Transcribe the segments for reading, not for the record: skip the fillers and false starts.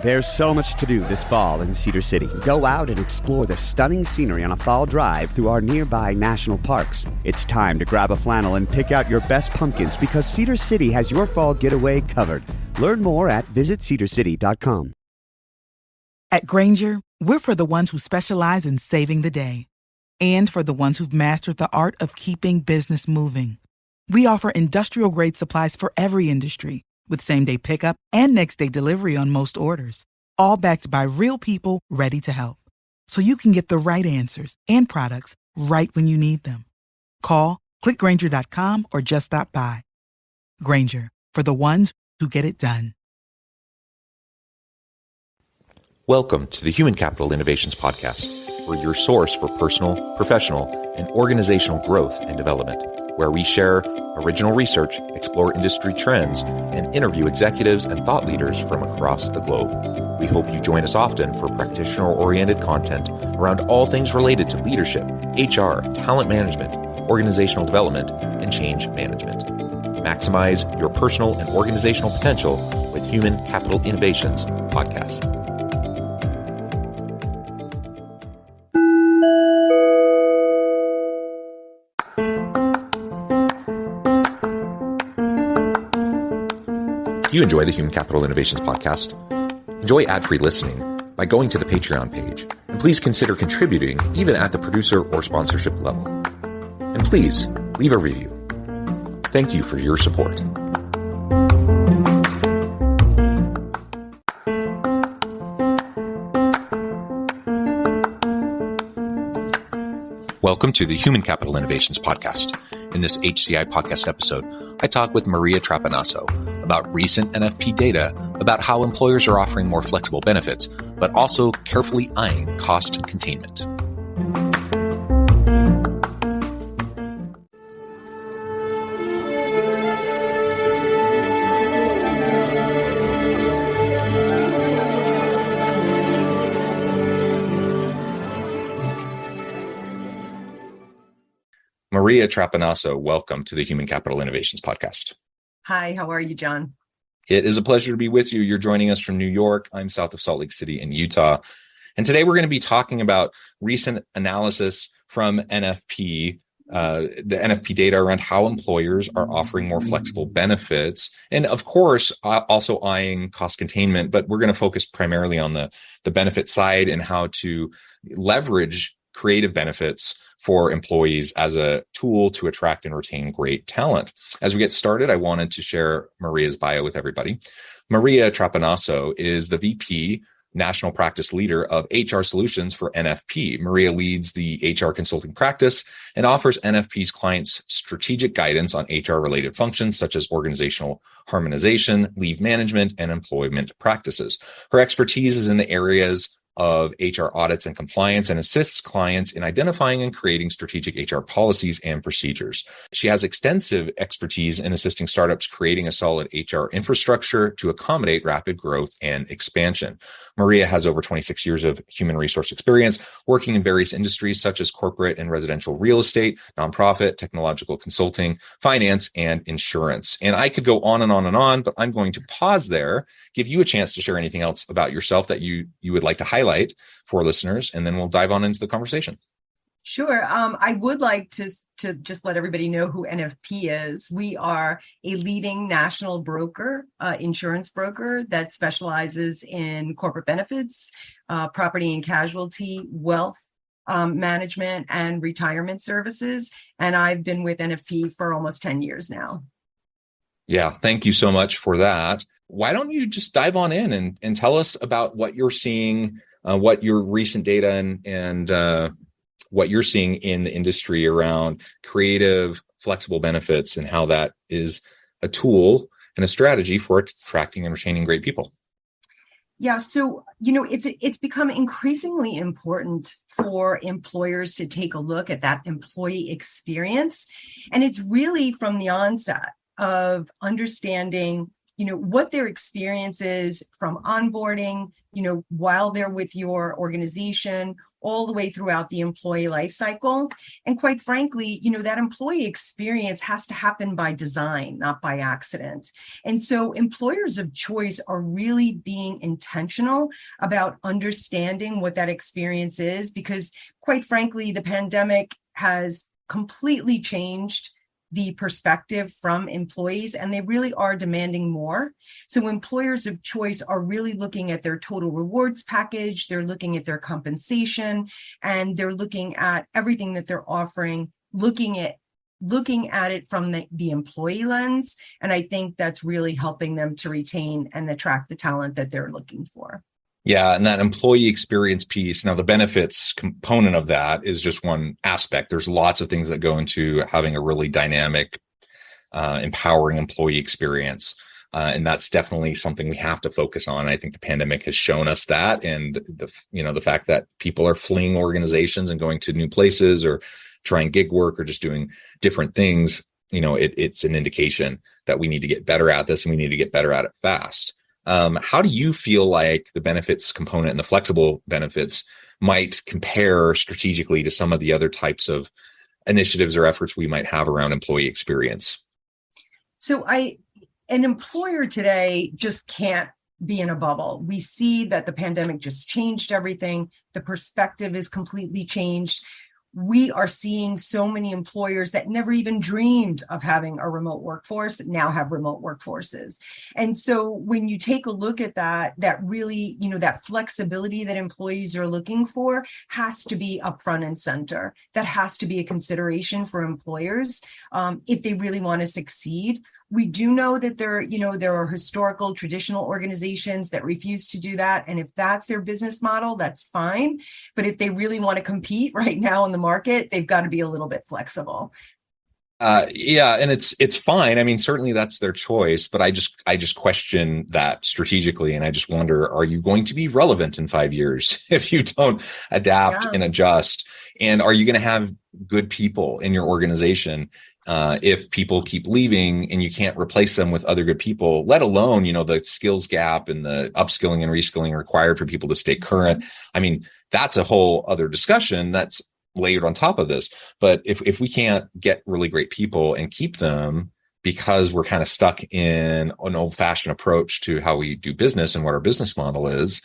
There's so much to do this fall in Cedar City. Go out and explore the stunning scenery on a fall drive through our nearby national parks. It's time to grab a flannel and pick out your best pumpkins because Cedar City has your fall getaway covered. Learn more at visitcedarcity.com. At Grainger, we're for the ones who specialize in saving the day and for the ones who've mastered the art of keeping business moving. We offer industrial-grade supplies for every industry, with same-day pickup and next-day delivery on most orders, all backed by real people ready to help. So you can get the right answers and products right when you need them. Call, clickgrainger.com, or just stop by. Grainger, for the ones who get it done. Welcome to the Human Capital Innovations Podcast, where your source for personal, professional, and organizational growth and development, where we share original research, explore industry trends, and interview executives and thought leaders from across the globe. We hope you join us often for practitioner-oriented content around all things related to leadership, HR, talent management, organizational development, and change management. Maximize your personal and organizational potential with Human Capital Innovations Podcast. If you enjoy the Human Capital Innovations Podcast, enjoy ad-free listening by going to the Patreon page, and please consider contributing even at the producer or sponsorship level. And please leave a review. Thank you for your support. Welcome to the Human Capital Innovations Podcast. In this HCI Podcast episode, I talk with Maria Trapenasso about recent NFP data about how employers are offering more flexible benefits, but also carefully eyeing cost containment. Maria Trapenasso, welcome to the Human Capital Innovations Podcast. Hi, how are you, John? It is a pleasure to be with you. You're joining us from New York. I'm south of Salt Lake City in Utah. And today we're going to be talking about recent analysis from NFP, the NFP data around how employers are offering more flexible benefits. And of course, also eyeing cost containment, but we're going to focus primarily on the benefit side and how to leverage creative benefits for employees as a tool to attract and retain great talent. As we get started, I wanted to share Maria's bio with everybody. Maria Trapenasso is the VP National Practice Leader of HR Solutions for NFP. Maria leads the HR consulting practice and offers NFP's clients strategic guidance on HR-related functions such as organizational harmonization, leave management, and employment practices. Her expertise is in the areas of HR audits and compliance and assists clients in identifying and creating strategic HR policies and procedures. She has extensive expertise in assisting startups creating a solid HR infrastructure to accommodate rapid growth and expansion. Maria has over 26 years of human resource experience working in various industries such as corporate and residential real estate, nonprofit, technological consulting, finance, and insurance. And I could go on and on and on, but I'm going to pause there, give you a chance to share anything else about yourself that you would like to highlight for listeners, and then we'll dive on into the conversation. Sure. I would like to just let everybody know who NFP is. We are a leading national broker, insurance broker that specializes in corporate benefits, property and casualty, wealth management, and retirement services. And I've been with NFP for almost 10 years now. Yeah, thank you so much for that. Why don't you just dive on in and tell us about what you're seeing, what your recent data and what you're seeing in the industry around creative, flexible benefits and how that is a tool and a strategy for attracting and retaining great people. Yeah, so, it's become increasingly important for employers to take a look at that employee experience. And it's really from the onset of understanding, what their experience is from onboarding, while they're with your organization, all the way throughout the employee life cycle. And quite frankly, that employee experience has to happen by design, not by accident. And so employers of choice are really being intentional about understanding what that experience is, because quite frankly, the pandemic has completely changed the perspective from employees, and they really are demanding more. So employers of choice are really looking at their total rewards package, they're looking at their compensation, and they're looking at everything that they're offering, looking at it from the employee lens. And I think that's really helping them to retain and attract the talent that they're looking for. Yeah, and that employee experience piece. Now, the benefits component of that is just one aspect. There's lots of things that go into having a really dynamic, empowering employee experience. And that's definitely something we have to focus on. I think the pandemic has shown us that. And the fact that people are fleeing organizations and going to new places or trying gig work or just doing different things, it's an indication that we need to get better at this and we need to get better at it fast. How do you feel like the benefits component and the flexible benefits might compare strategically to some of the other types of initiatives or efforts we might have around employee experience? So an employer today just can't be in a bubble. We see that the pandemic just changed everything. The perspective is completely changed. We are seeing so many employers that never even dreamed of having a remote workforce now have remote workforces. And so when you take a look at that really, that flexibility that employees are looking for has to be up front and center. That has to be a consideration for employers if they really want to succeed. We do know that there are historical, traditional organizations that refuse to do that. And if that's their business model, that's fine. But if they really want to compete right now in the market, they've got to be a little bit flexible. Yeah, and it's fine. I mean, certainly that's their choice, but I just question that strategically, and I just wonder: are you going to be relevant in 5 years if you don't adapt and adjust? And are you going to have good people in your organization if people keep leaving and you can't replace them with other good people? Let alone, the skills gap and the upskilling and reskilling required for people to stay current. I mean, that's a whole other discussion that's layered on top of this. But if we can't get really great people and keep them because we're kind of stuck in an old-fashioned approach to how we do business and what our business model is,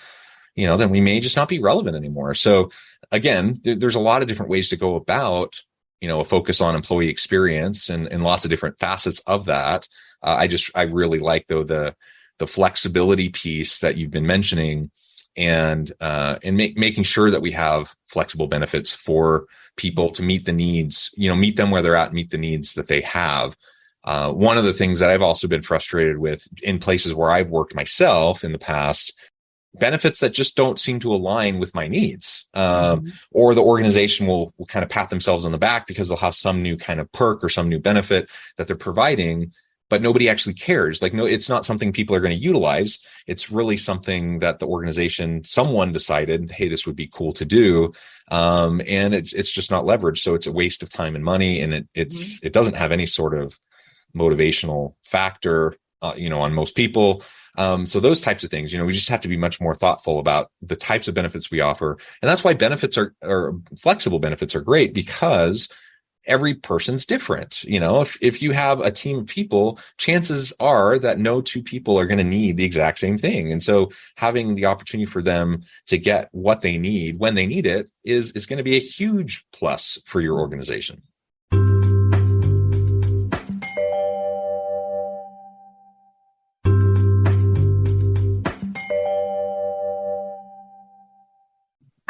then we may just not be relevant anymore. So again, there's a lot of different ways to go about, a focus on employee experience and lots of different facets of that. I really like, though, the flexibility piece that you've been mentioning, and making sure that we have flexible benefits for people to meet the needs, meet them where they're at, meet the needs that they have. One of the things that I've also been frustrated with in places where I've worked myself in the past, benefits that just don't seem to align with my needs, or the organization will kind of pat themselves on the back because they'll have some new kind of perk or some new benefit that they're providing, but nobody actually cares. Like, no, it's not something people are going to utilize. It's really something that the organization, someone decided, hey, this would be cool to do. And it's just not leveraged. So it's a waste of time and money. And it doesn't have any sort of motivational factor, on most people. So those types of things, we just have to be much more thoughtful about the types of benefits we offer. And that's why benefits or flexible benefits are great, because every person's different. If you have a team of people, chances are that no two people are going to need the exact same thing. And so having the opportunity for them to get what they need when they need it is going to be a huge plus for your organization.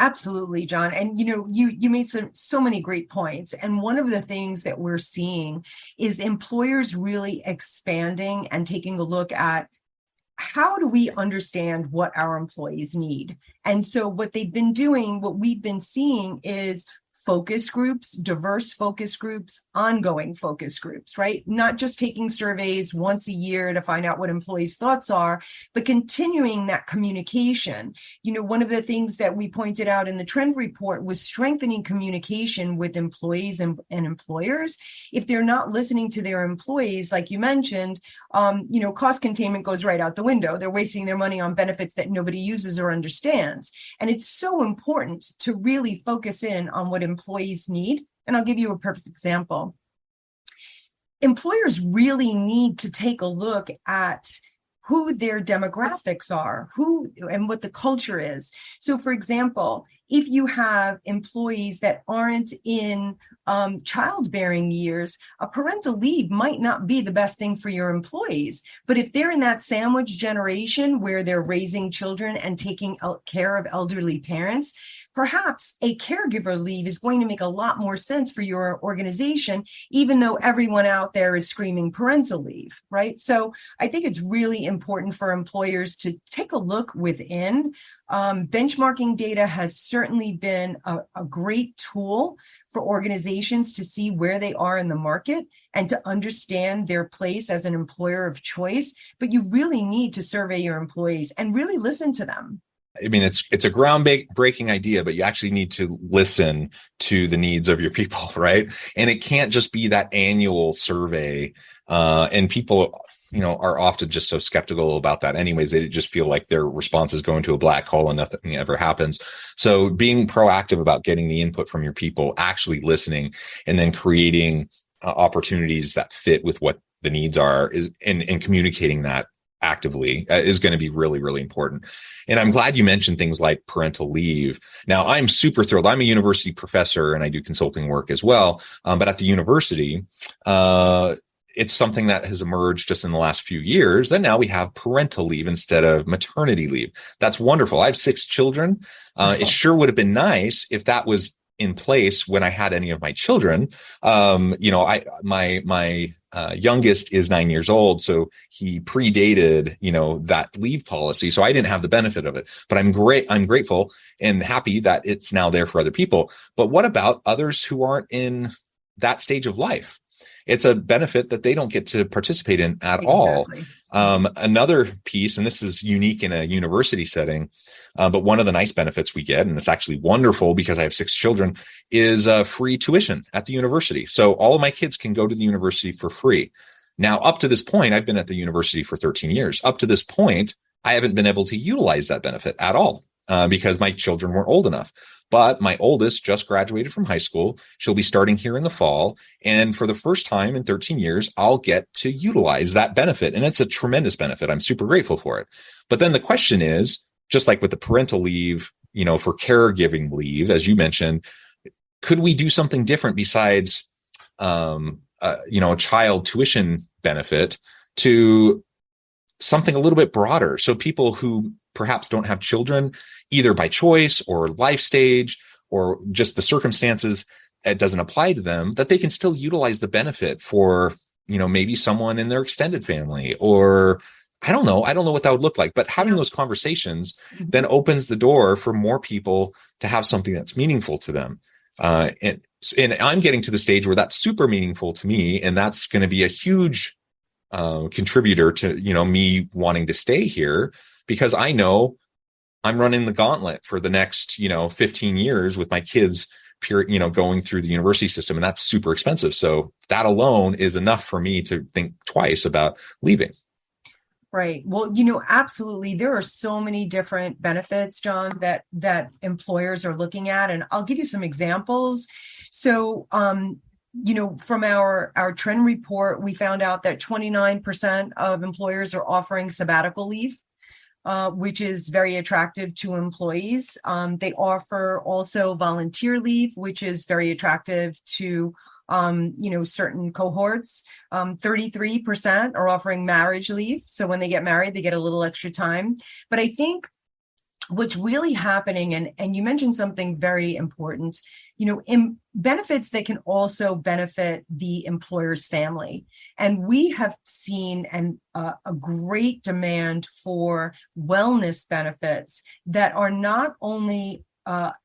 Absolutely, John. And you made so many great points. And one of the things that we're seeing is employers really expanding and taking a look at how do we understand what our employees need. And so what we've been seeing is focus groups, diverse focus groups, ongoing focus groups, right? Not just taking surveys once a year to find out what employees' thoughts are, but continuing that communication. One of the things that we pointed out in the trend report was strengthening communication with employees and employers. If they're not listening to their employees, like you mentioned, cost containment goes right out the window. They're wasting their money on benefits that nobody uses or understands. And it's so important to really focus in on what employees need. And I'll give you a perfect example. Employers really need to take a look at who their demographics are, who and what the culture is. So, for example, if you have employees that aren't in childbearing years, a parental leave might not be the best thing for your employees. But if they're in that sandwich generation where they're raising children and taking care of elderly parents, perhaps a caregiver leave is going to make a lot more sense for your organization, even though everyone out there is screaming parental leave, right? So I think it's really important for employers to take a look within. Benchmarking data has certainly been a great tool for organizations to see where they are in the market and to understand their place as an employer of choice. But you really need to survey your employees and really listen to them. I mean, it's a groundbreaking idea, but you actually need to listen to the needs of your people, right? And it can't just be that annual survey. And people, are often just so skeptical about that anyways. They just feel like their response is going to a black hole and nothing ever happens. So being proactive about getting the input from your people, actually listening, and then creating opportunities that fit with what the needs are and communicating that actively is going to be really, really important. And I'm glad you mentioned things like parental leave. Now, I'm super thrilled. I'm a university professor and I do consulting work as well. But at the university, it's something that has emerged just in the last few years. Then now we have parental leave instead of maternity leave. That's wonderful. I have 6 children. It sure would have been nice if that was in place when I had any of my children. My youngest is 9 years old, so he predated, that leave policy. So I didn't have the benefit of it, but I'm grateful and happy that it's now there for other people. But what about others who aren't in that stage of life? It's a benefit that they don't get to participate in at all. Another piece, and this is unique in a university setting, but one of the nice benefits we get, and it's actually wonderful because I have 6 children, is free tuition at the university. So all of my kids can go to the university for free. Now, up to this point, I've been at the university for 13 years. Up to this point, I haven't been able to utilize that benefit at all because my children weren't old enough. But my oldest just graduated from high school. She'll be starting here in the fall. And for the first time in 13 years, I'll get to utilize that benefit. And it's a tremendous benefit. I'm super grateful for it. But then the question is, just like with the parental leave, for caregiving leave, as you mentioned, could we do something different besides, a child tuition benefit to something a little bit broader? So people who perhaps don't have children, either by choice or life stage or just the circumstances, it doesn't apply to them, that they can still utilize the benefit for, maybe someone in their extended family, or I don't know what that would look like. But having those conversations then opens the door for more people to have something that's meaningful to them. And I'm getting to the stage where that's super meaningful to me. And that's going to be a huge contributor to, me wanting to stay here, because I know I'm running the gauntlet for the next, 15 years with my kids, going through the university system, and that's super expensive. So that alone is enough for me to think twice about leaving. Right. Well, absolutely. There are so many different benefits, John, that employers are looking at. And I'll give you some examples. So, from our trend report, we found out that 29% of employers are offering sabbatical leave, which is very attractive to employees. They offer also volunteer leave, which is very attractive to certain cohorts. 33% are offering marriage leave. So when they get married, they get a little extra time. But I think what's really happening, and you mentioned something very important, in benefits that can also benefit the employer's family. And we have seen a great demand for wellness benefits that are not only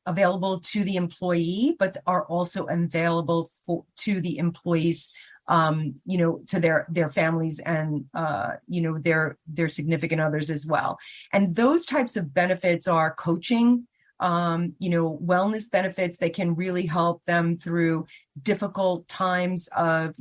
available to the employee, but are also available to the employees, to their families and, their significant others as well. And those types of benefits are coaching, wellness benefits that can really help them through difficult times of,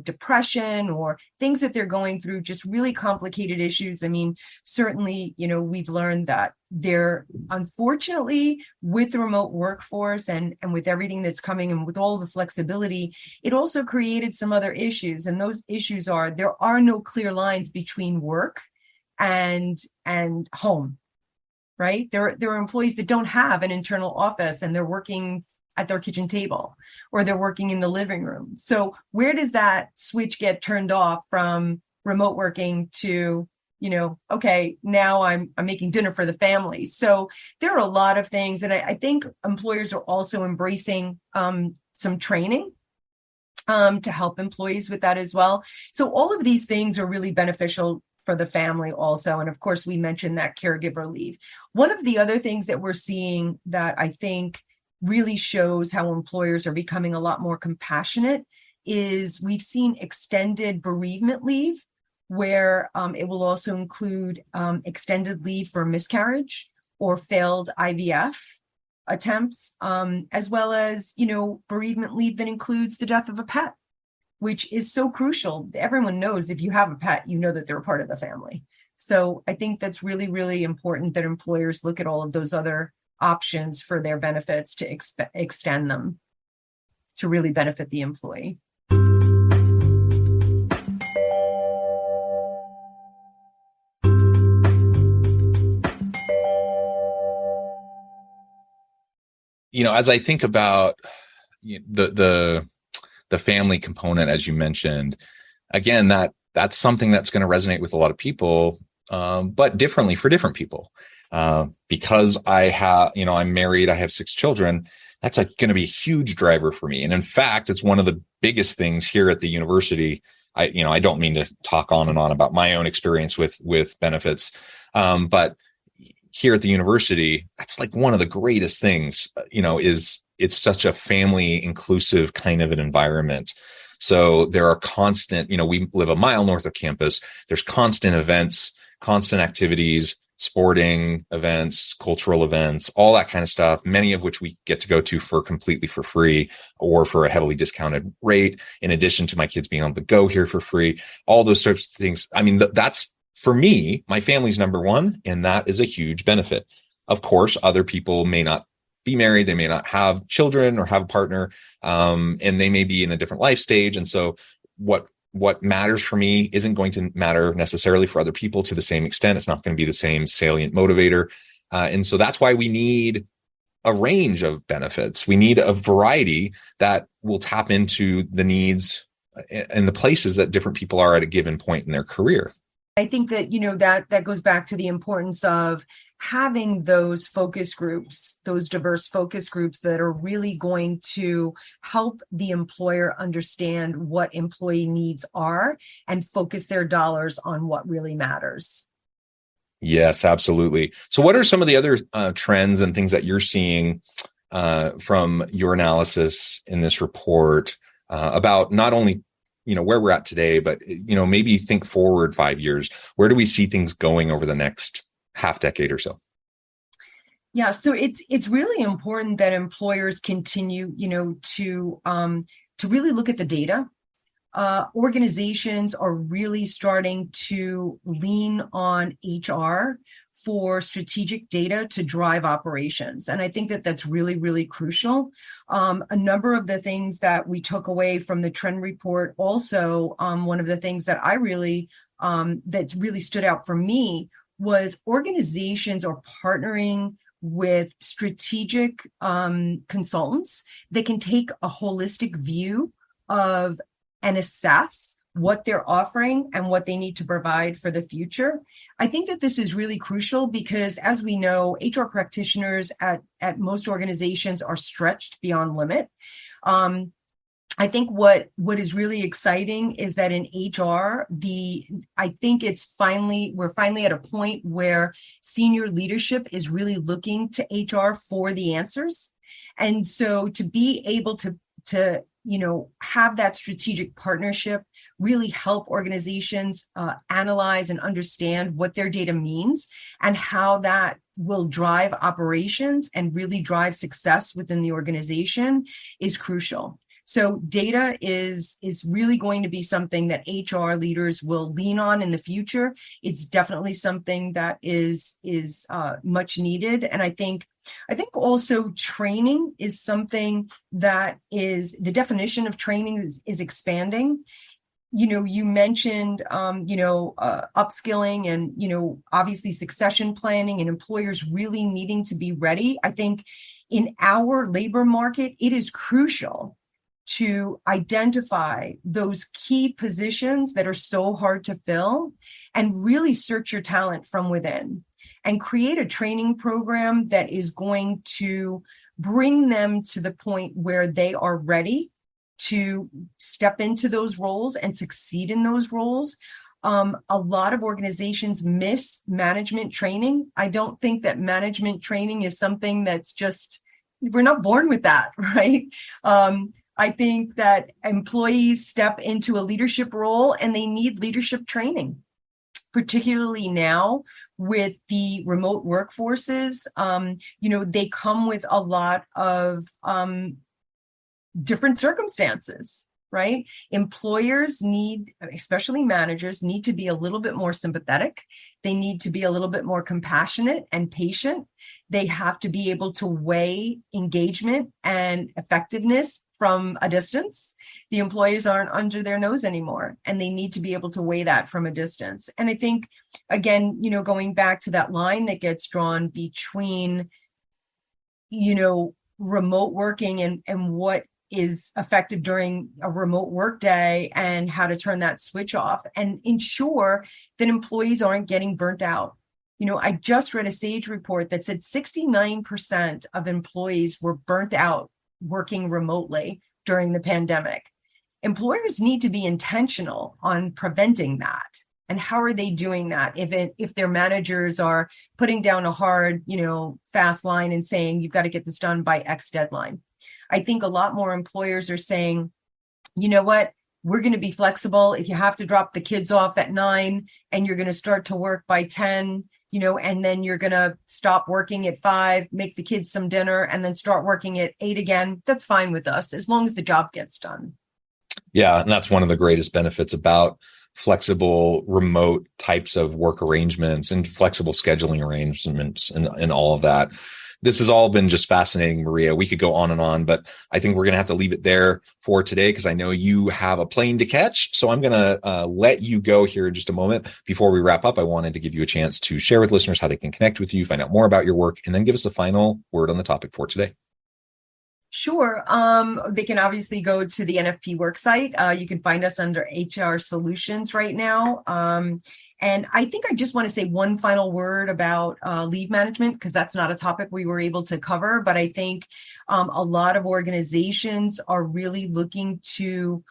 depression or things that they're going through, just really complicated issues. I mean, certainly, we've learned that there, unfortunately, with the remote workforce and with everything that's coming and with all the flexibility, it also created some other issues. And those issues are, there are no clear lines between work and home, right? There are employees that don't have an internal office and they're working at their kitchen table or they're working in the living room. So where does that switch get turned off from remote working to, okay, now I'm making dinner for the family. So there are a lot of things. And I think employers are also embracing some training to help employees with that as well. So all of these things are really beneficial for the family also. And of course, we mentioned that caregiver leave. One of the other things that we're seeing that I think really shows how employers are becoming a lot more compassionate is we've seen extended bereavement leave, where it will also include extended leave for miscarriage or failed IVF attempts, as well as, bereavement leave that includes the death of a pet, which is so crucial. Everyone knows if you have a pet, you know that they're a part of the family. So I think that's really, really important that employers look at all of those other options for their benefits to extend them to really benefit the employee. As I think about the family component, as you mentioned, again, that's something that's going to resonate with a lot of people, but differently for different people. Because I'm married, I have 6 children, that's going to be a huge driver for me. And in fact, it's one of the biggest things here at the university. I don't mean to talk on and on about my own experience with benefits. But here at the university, that's like one of the greatest things, is it's such a family inclusive kind of an environment. So there are constant, we live a mile north of campus. There's constant events, constant activities, sporting events, cultural events, all that kind of stuff, many of which we get to go to completely for free or for a heavily discounted rate, in addition to my kids being able to go here for free, all those sorts of things. I mean, that's, for me, my family's number one, and that is a huge benefit. Of course, other people may not be married, they may not have children or have a partner, and they may be in a different life stage. And so what matters for me isn't going to matter necessarily for other people to the same extent. It's not going to be the same salient motivator. And so that's why we need a range of benefits. We need a variety that will tap into the needs and the places that different people are at a given point in their career. I think that, that goes back to the importance of having those focus groups, those diverse focus groups that are really going to help the employer understand what employee needs are and focus their dollars on what really matters. Yes, absolutely. So what are some of the other trends and things that you're seeing from your analysis in this report about not only where we're at today, but maybe think forward 5 years? Where do we see things going over the next half decade or so? Yeah, so it's really important that employers continue, to really look at the data. Organizations are really starting to lean on HR for strategic data to drive operations. And I think that that's really, really crucial. A number of the things that we took away from the trend report also, one of the things that I really, that really stood out for me was organizations are partnering with strategic consultants that can take a holistic view of and assess what they're offering and what they need to provide for the future. I think that this is really crucial because, as we know, HR practitioners at most organizations are stretched beyond limit. I think what is really exciting is that in HR, I think we're finally at a point where senior leadership is really looking to HR for the answers. And so to be able to have that strategic partnership, really help organizations analyze and understand what their data means and how that will drive operations and really drive success within the organization is crucial. So data is really going to be something that HR leaders will lean on in the future. It's definitely something that is much needed. And I think also training is something that the definition of training is expanding. You mentioned, upskilling and, obviously succession planning and employers really needing to be ready. I think in our labor market, it is crucial to identify those key positions that are so hard to fill and really search your talent from within and create a training program that is going to bring them to the point where they are ready to step into those roles and succeed in those roles. A lot of organizations miss management training. I don't think that management training is something that's we're not born with that, right? I think that employees step into a leadership role and they need leadership training, particularly now with the remote workforces. They come with a lot of different circumstances, right? Employers especially managers, need to be a little bit more sympathetic. They need to be a little bit more compassionate and patient. They have to be able to weigh engagement and effectiveness from a distance. The employees aren't under their nose anymore, and they need to be able to weigh that from a distance. And I think, again, going back to that line that gets drawn between, remote working and what is effective during a remote work day and how to turn that switch off and ensure that employees aren't getting burnt out. I just read a Sage report that said 69% of employees were burnt out working remotely during the pandemic. Employers need to be intentional on preventing that. And how are they doing that if their managers are putting down a hard, fast line and saying, you've got to get this done by X deadline? I think a lot more employers are saying, you know what, we're going to be flexible. If you have to drop the kids off at 9 and you're going to start to work by 10, and then you're going to stop working at 5, make the kids some dinner, and then start working at 8 again, that's fine with us as long as the job gets done. Yeah, and that's one of the greatest benefits about flexible remote types of work arrangements and flexible scheduling arrangements and all of that. This has all been just fascinating, Maria. We could go on and on, but I think we're going to have to leave it there for today because I know you have a plane to catch. So I'm going to let you go here in just a moment. Before we wrap up, I wanted to give you a chance to share with listeners how they can connect with you, find out more about your work, and then give us a final word on the topic for today. Sure. They can obviously go to the NFP work site. You can find us under HR Solutions right now. And I think I just want to say one final word about leave management, because that's not a topic we were able to cover. But I think a lot of organizations are really looking to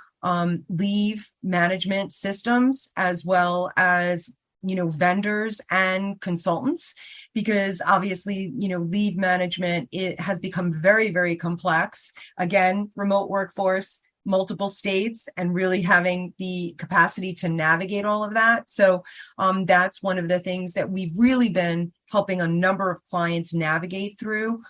leave management systems as well as vendors and consultants, because obviously, leave management, it has become very, very complex. Again, remote workforce, multiple states, and really having the capacity to navigate all of that. So that's one of the things that we've really been helping a number of clients navigate through,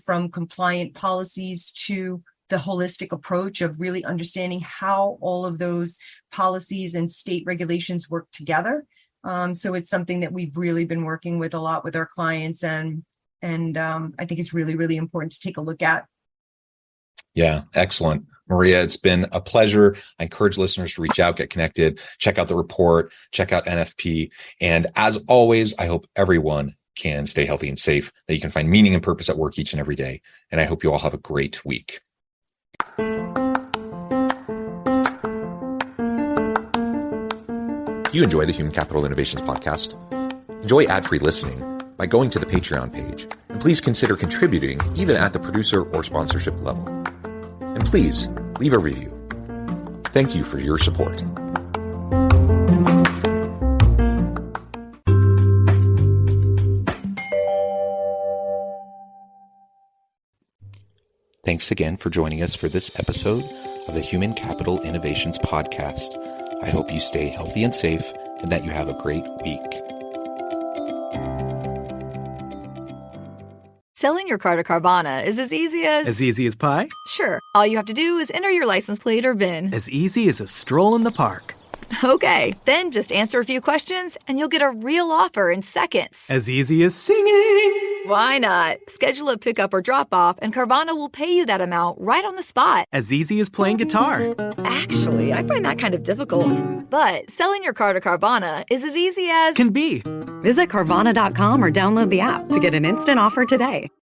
from compliant policies to the holistic approach of really understanding how all of those policies and state regulations work together. So it's something that we've really been working with a lot with our clients, and I think it's really, really important to take a look at. Yeah, excellent. Maria, it's been a pleasure. I encourage listeners to reach out, get connected, check out the report, check out NFP. And as always, I hope everyone can stay healthy and safe, that you can find meaning and purpose at work each and every day. And I hope you all have a great week. Do you enjoy the Human Capital Innovations podcast? Enjoy ad-free listening by going to the Patreon page, and please consider contributing even at the producer or sponsorship level. And please leave a review. Thank you for your support. Thanks again for joining us for this episode of the Human Capital Innovations Podcast. I hope you stay healthy and safe and that you have a great week. Selling your car to Carvana is as easy as... As easy as pie? Sure. All you have to do is enter your license plate or VIN. As easy as a stroll in the park. Okay, then just answer a few questions and you'll get a real offer in seconds. As easy as singing. Why not? Schedule a pickup or drop off and Carvana will pay you that amount right on the spot. As easy as playing guitar. Actually, I find that kind of difficult. But selling your car to Carvana is as easy as... Can be. Visit Carvana.com or download the app to get an instant offer today.